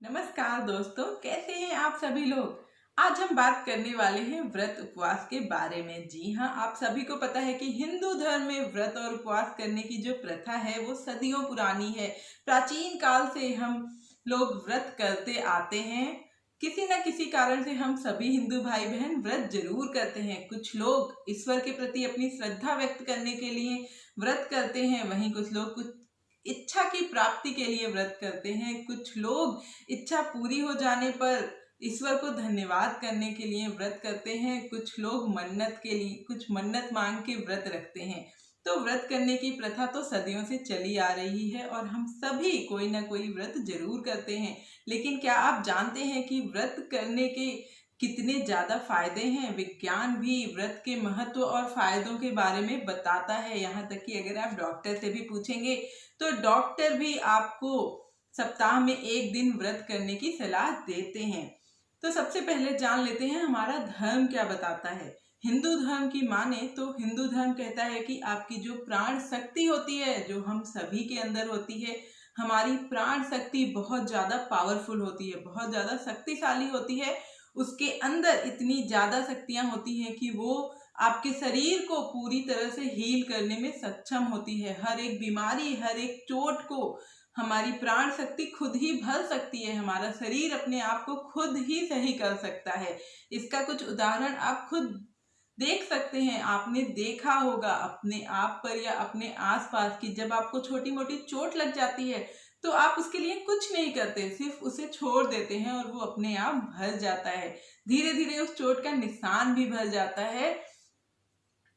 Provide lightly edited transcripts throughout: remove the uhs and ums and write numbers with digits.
नमस्कार दोस्तों, कैसे हैं आप सभी लोग। आज हम बात करने वाले हैं व्रत उपवास के बारे में। जी हाँ, आप सभी को पता है कि हिंदू धर्म में व्रत और उपवास करने की जो प्रथा है वो सदियों पुरानी है। प्राचीन काल से हम लोग व्रत करते आते हैं। किसी न किसी कारण से हम सभी हिंदू भाई बहन व्रत जरूर करते हैं। कुछ लोग ईश्वर के प्रति अपनी श्रद्धा व्यक्त करने के लिए व्रत करते हैं, वहीं कुछ लोग कुछ इच्छा की प्राप्ति के लिए व्रत करते हैं। कुछ लोग इच्छा पूरी हो जाने पर ईश्वर को धन्यवाद करने के लिए व्रत करते हैं। कुछ लोग मन्नत के लिए कुछ मन्नत मांग के व्रत रखते हैं। तो व्रत करने की प्रथा तो सदियों से चली आ रही है और हम सभी कोई ना कोई व्रत जरूर करते हैं। लेकिन क्या आप जानते हैं कि व्रत करने के कितने ज्यादा फायदे हैं। विज्ञान भी व्रत के महत्व और फायदों के बारे में बताता है। यहाँ तक कि अगर आप डॉक्टर से भी पूछेंगे तो डॉक्टर भी आपको सप्ताह में एक दिन व्रत करने की सलाह देते हैं। तो सबसे पहले जान लेते हैं हमारा धर्म क्या बताता है। हिंदू धर्म की माने तो हिंदू धर्म कहता है कि आपकी जो प्राण शक्ति होती है, जो हम सभी के अंदर होती है, हमारी प्राण शक्ति बहुत ज्यादा पावरफुल होती है, बहुत ज्यादा शक्तिशाली होती है। उसके अंदर इतनी ज्यादा शक्तियां होती हैं कि वो आपके शरीर को पूरी तरह से हील करने में सक्षम होती है। हर एक बीमारी, हर एक चोट को हमारी प्राण शक्ति खुद ही भर सकती है। हमारा शरीर अपने आप को खुद ही सही कर सकता है। इसका कुछ उदाहरण आप खुद देख सकते हैं। आपने देखा होगा अपने आप पर या अपने आसपास की, जब आपको छोटी मोटी चोट लग जाती है तो आप उसके लिए कुछ नहीं करते, सिर्फ उसे छोड़ देते हैं और वो अपने आप भर जाता है। धीरे धीरे उस चोट का निशान भी भर जाता है।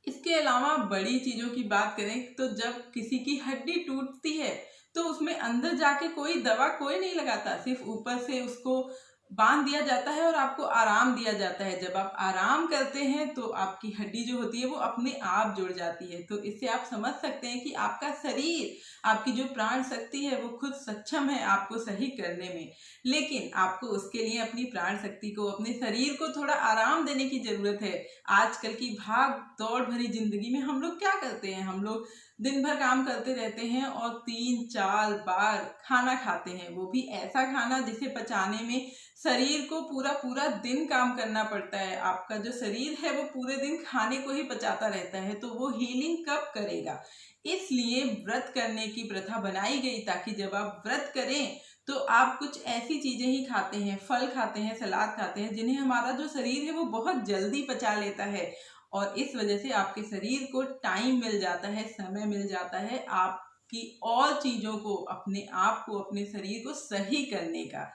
इसके अलावा बड़ी चीजों की बात करें तो जब किसी की हड्डी टूटती है तो उसमें अंदर जाके कोई दवा कोई नहीं लगाता, सिर्फ ऊपर से उसको बांध दिया जाता है और आपको आराम दिया जाता है। जब आप आराम करते हैं तो आपकी हड्डी जो होती है वो अपने आप जुड़ जाती है। तो इससे आप समझ सकते हैं कि आपका शरीर, आपकी जो प्राण शक्ति है वो खुद सक्षम है आपको सही करने में। लेकिन आपको उसके लिए अपनी प्राण शक्ति को, अपने शरीर को थोड़ा आराम देने की जरूरत है। आजकल की भाग दौड़ भरी जिंदगी में हम लोग क्या करते हैं, हम लोग दिन भर काम करते रहते हैं और 3-4 बार खाना खाते हैं। वो भी ऐसा खाना जिसे पचाने में शरीर को पूरा पूरा दिन काम करना पड़ता है। आपका जो शरीर है वो पूरे दिन खाने को ही पचाता रहता है, तो वो हीलिंग कब करेगा। इसलिए व्रत करने की प्रथा बनाई गई ताकि जब आप व्रत करें तो आप कुछ ऐसी चीजें ही खाते हैं, फल खाते हैं, सलाद खाते हैं, जिन्हें हमारा जो शरीर है वो बहुत जल्दी पचा लेता है। और इस वजह से आपके शरीर को टाइम मिल जाता है, समय मिल जाता है आपकी और चीजों को, अपने आप को, अपने शरीर को सही करने का।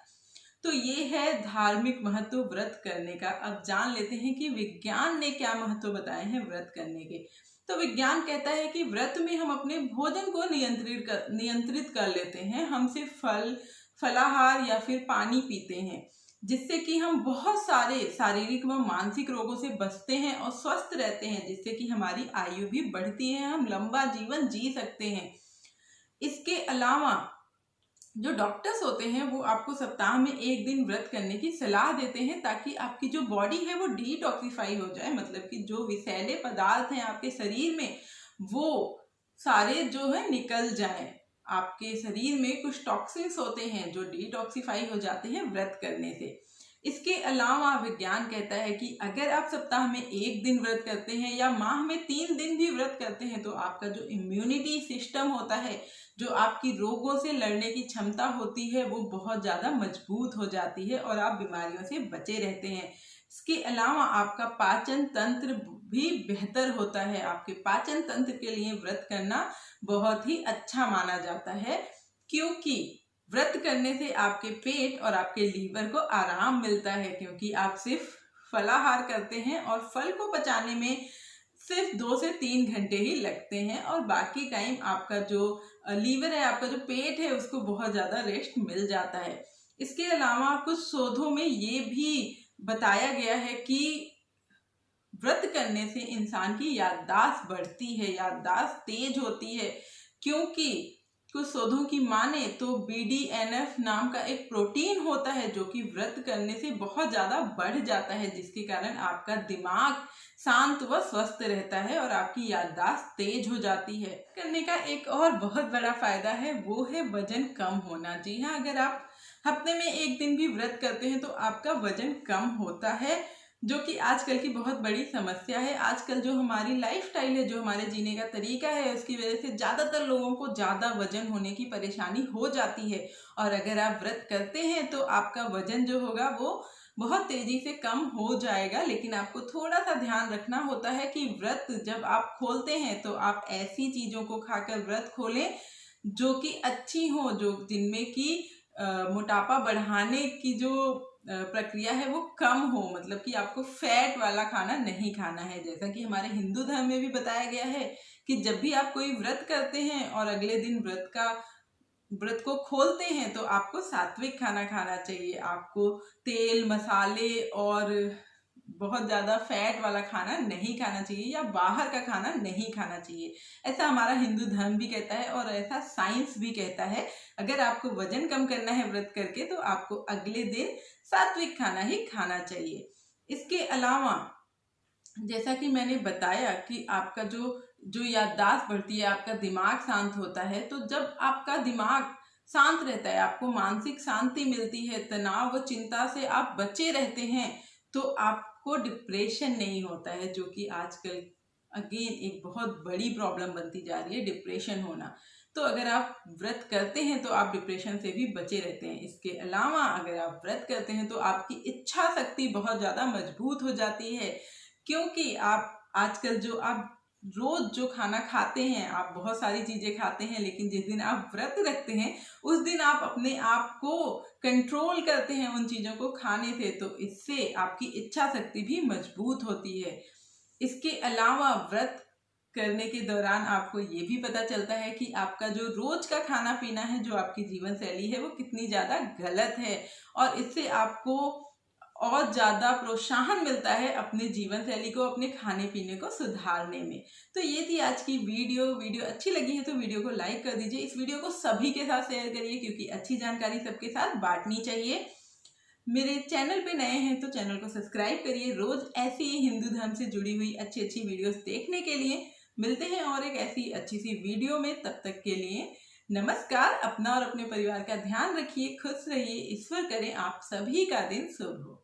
तो ये है धार्मिक महत्व व्रत करने का। अब जान लेते हैं कि विज्ञान ने क्या महत्व बताए हैं व्रत करने के। तो विज्ञान कहता है कि व्रत में हम अपने भोजन को नियंत्रित कर लेते हैं। हम सिर्फ फलाहार या फिर पानी पीते हैं, जिससे कि हम बहुत सारे शारीरिक व मानसिक रोगों से बचते हैं और स्वस्थ रहते हैं, जिससे कि हमारी आयु भी बढ़ती है, हम लंबा जीवन जी सकते हैं। इसके अलावा जो डॉक्टर्स होते हैं वो आपको सप्ताह में एक दिन व्रत करने की सलाह देते हैं ताकि आपकी जो बॉडी है वो डिटॉक्सिफाई हो जाए। मतलब कि जो विषैले पदार्थ हैं आपके शरीर में वो सारे जो है निकल जाएं। आपके शरीर में कुछ टॉक्सिन्स होते हैं जो डिटॉक्सिफाई हो जाते हैं व्रत करने से। इसके अलावा विज्ञान कहता है कि अगर आप सप्ताह में एक दिन व्रत करते हैं या माह में 3 दिन भी व्रत करते हैं तो आपका जो इम्यूनिटी सिस्टम होता है, जो आपकी रोगों से लड़ने की क्षमता होती है, वो बहुत ज्यादा मजबूत हो जाती है और आप बीमारियों से बचे रहते हैं। इसके अलावा आपका पाचन तंत्र भी बेहतर होता है। आपके पाचन तंत्र के लिए व्रत करना बहुत ही अच्छा माना जाता है, क्योंकि व्रत करने से आपके पेट और आपके लीवर को आराम मिलता है। क्योंकि आप सिर्फ फलाहार करते हैं और फल को पचाने में सिर्फ 2 से 3 घंटे ही लगते हैं और बाकी टाइम आपका जो लीवर है, आपका जो पेट है, उसको बहुत ज्यादा रेस्ट मिल जाता है। इसके अलावा कुछ शोधों में ये भी बताया गया है कि व्रत करने से इंसान की याददाश्त बढ़ती है, याददाश्त तेज होती है। क्योंकि कुछ शोधों की माने तो BDNF नाम का एक प्रोटीन होता है जो कि व्रत करने से बहुत ज्यादा बढ़ जाता है, जिसके कारण आपका दिमाग शांत व स्वस्थ रहता है और आपकी याददाश्त तेज हो जाती है। करने का एक और बहुत बड़ा फायदा है, वो है वजन कम होना। जी हाँ, अगर आप हफ्ते में एक दिन भी व्रत करते हैं तो आपका वजन कम होता है, जो कि आजकल की बहुत बड़ी समस्या है। आजकल जो हमारी लाइफस्टाइल है, जो हमारे जीने का तरीका है, उसकी वजह से ज़्यादातर लोगों को ज़्यादा वजन होने की परेशानी हो जाती है। और अगर आप व्रत करते हैं तो आपका वजन जो होगा वो बहुत तेजी से कम हो जाएगा। लेकिन आपको थोड़ा सा ध्यान रखना होता है कि व्रत जब आप खोलते हैं तो आप ऐसी चीज़ों को खाकर व्रत खोलें जो कि अच्छी हो, जो जिनमें कि मोटापा बढ़ाने की जो प्रक्रिया है वो कम हो। मतलब कि आपको फैट वाला खाना नहीं खाना है। जैसा कि हमारे हिंदू धर्म में भी बताया गया है कि जब भी आप कोई व्रत करते हैं और अगले दिन व्रत को खोलते हैं तो आपको सात्विक खाना खाना चाहिए। आपको तेल मसाले और बहुत ज़्यादा फैट वाला खाना नहीं खाना चाहिए या बाहर का खाना नहीं खाना चाहिए। ऐसा हमारा हिंदू धर्म भी कहता है और ऐसा साइंस भी कहता है। अगर आपको वजन कम करना है व्रत करके तो आपको अगले दिन सात्विक खाना ही खाना चाहिए। इसके अलावा जैसा कि मैंने बताया कि आपका जो जो याददाश्त बढ़ती है, आपका दिमाग शांत होता है। तो जब आपका दिमाग शांत रहता है, आपको मानसिक शांति मिलती है, तनाव व चिंता से आप बचे रहते हैं, तो आपको डिप्रेशन नहीं होता है, जो कि आजकल अगेन एक बहुत बड़ी प्रॉब्लम बनती जा रही है, डिप्रेशन होना। तो अगर आप व्रत करते हैं तो आप डिप्रेशन से भी बचे रहते हैं। इसके अलावा अगर आप व्रत करते हैं तो आपकी इच्छा शक्ति बहुत ज़्यादा मजबूत हो जाती है, क्योंकि आप आजकल जो आप रोज जो खाना खाते हैं, आप बहुत सारी चीजें खाते हैं, लेकिन जिस दिन आप व्रत रखते हैं उस दिन आप अपने आप को कंट्रोल करते हैं उन चीजों को खाने से। तो इससे आपकी इच्छा शक्ति भी मजबूत होती है। इसके अलावा व्रत करने के दौरान आपको ये भी पता चलता है कि आपका जो रोज का खाना पीना है, जो आपकी जीवन शैली है, वो कितनी ज्यादा गलत है। और इससे आपको और ज़्यादा प्रोत्साहन मिलता है अपने जीवन शैली को, अपने खाने पीने को सुधारने में। तो ये थी आज की वीडियो अच्छी लगी है तो वीडियो को लाइक कर दीजिए। इस वीडियो को सभी के साथ शेयर करिए, क्योंकि अच्छी जानकारी सबके साथ बांटनी चाहिए। मेरे चैनल पे नए हैं तो चैनल को सब्सक्राइब करिए। रोज ऐसी ही हिंदू धर्म से जुड़ी हुई अच्छी अच्छी वीडियोस देखने के लिए मिलते हैं और एक ऐसी अच्छी सी वीडियो में। तब तक के लिए नमस्कार। अपना और अपने परिवार का ध्यान रखिए, खुश रहिए। ईश्वर करे आप सभी का दिन शुभ हो।